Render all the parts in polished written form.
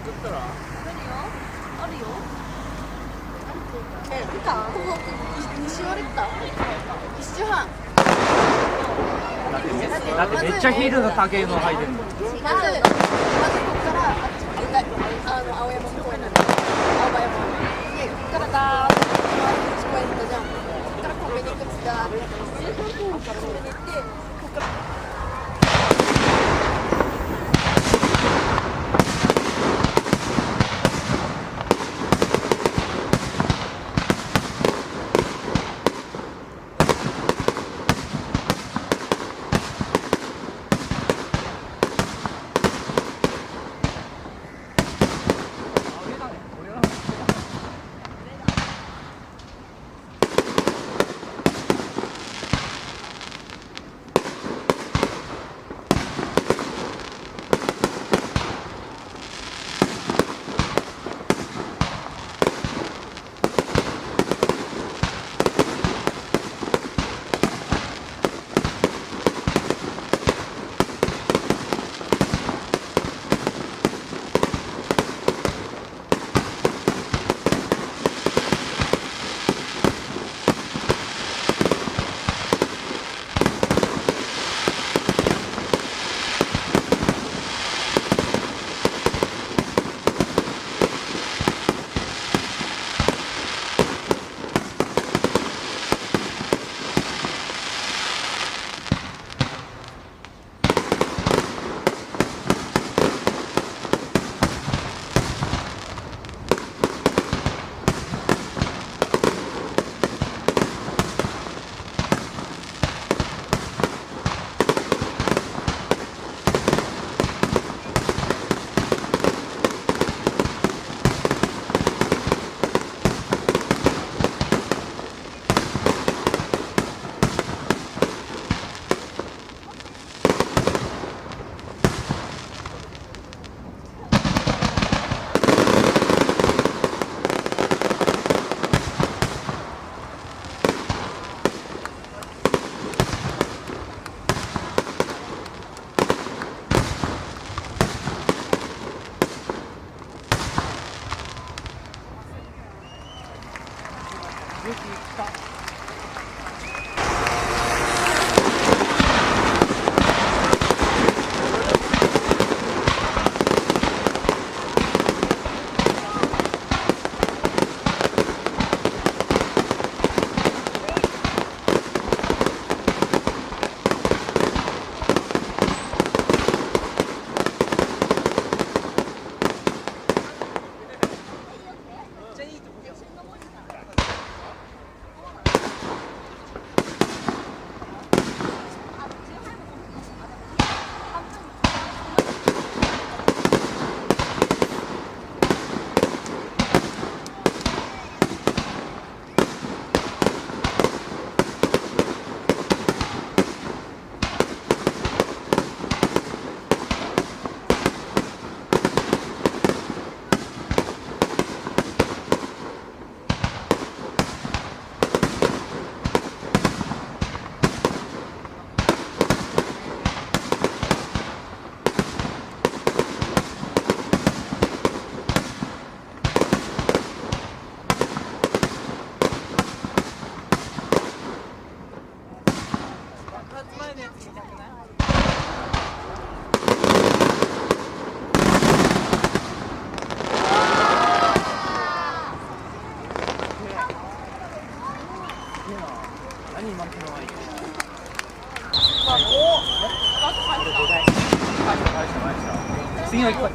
ったらあるよ。見た？2周あれた？1周半。だってめっちゃヒールの高いの履いてるの。まずここから青山公園なんで、青葉山で、ここからダーッと聞こえたじゃん。ここからコンビニ行くつダーッとコンビニ行って、ここから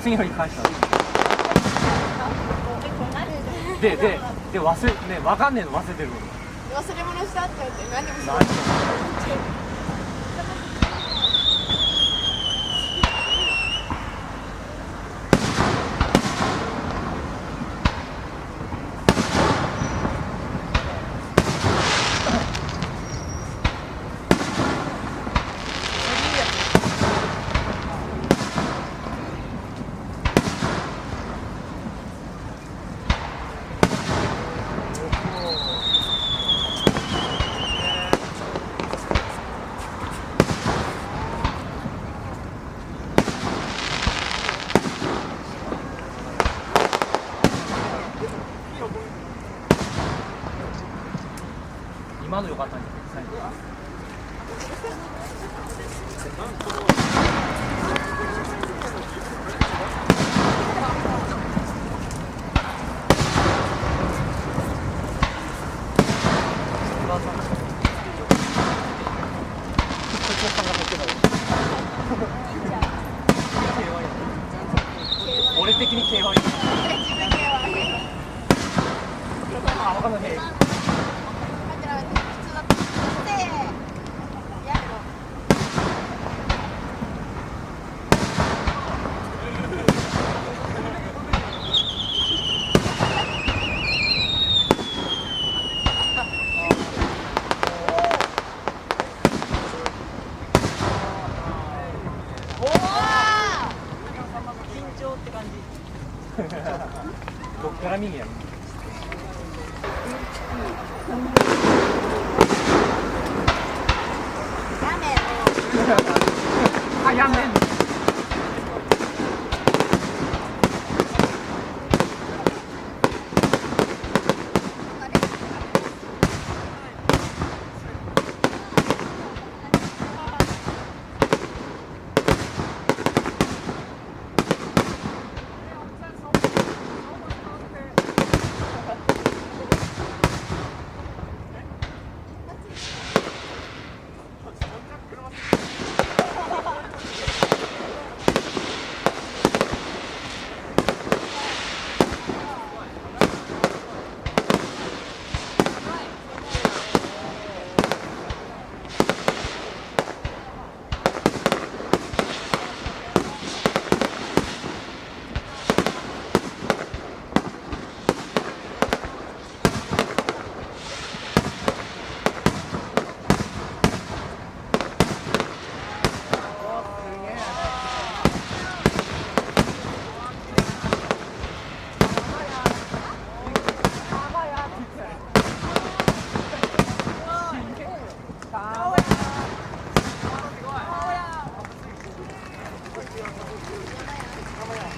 次の日返したで忘れね分かんねえの忘れてる忘れ物したって言って何でも何俺的に K1 自分系はあ、他の兵待って待って普通だったせーやめろどっから右やろやめろあ、やめん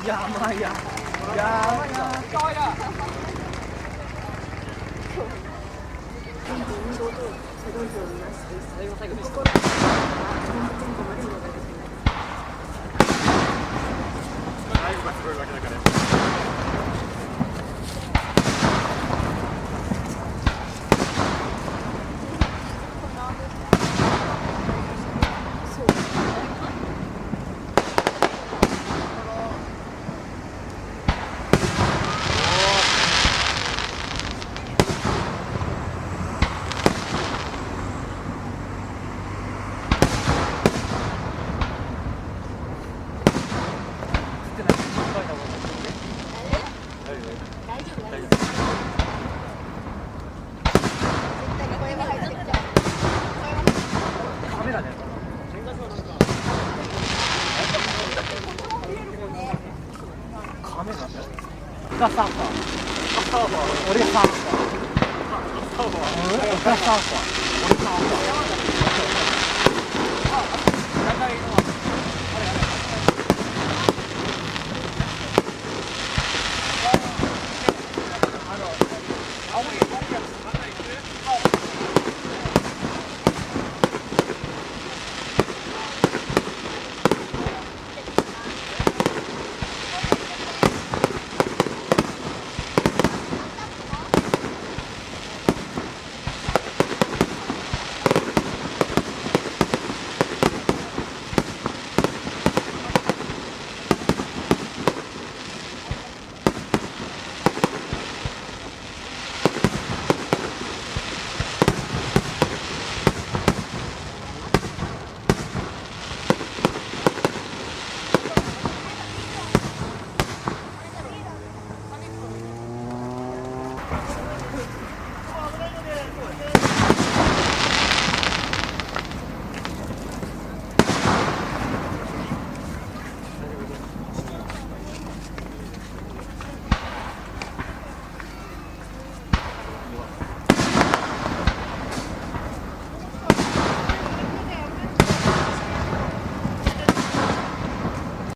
やばいややばいながサーファー俺サーファー俺サーファー俺サーファー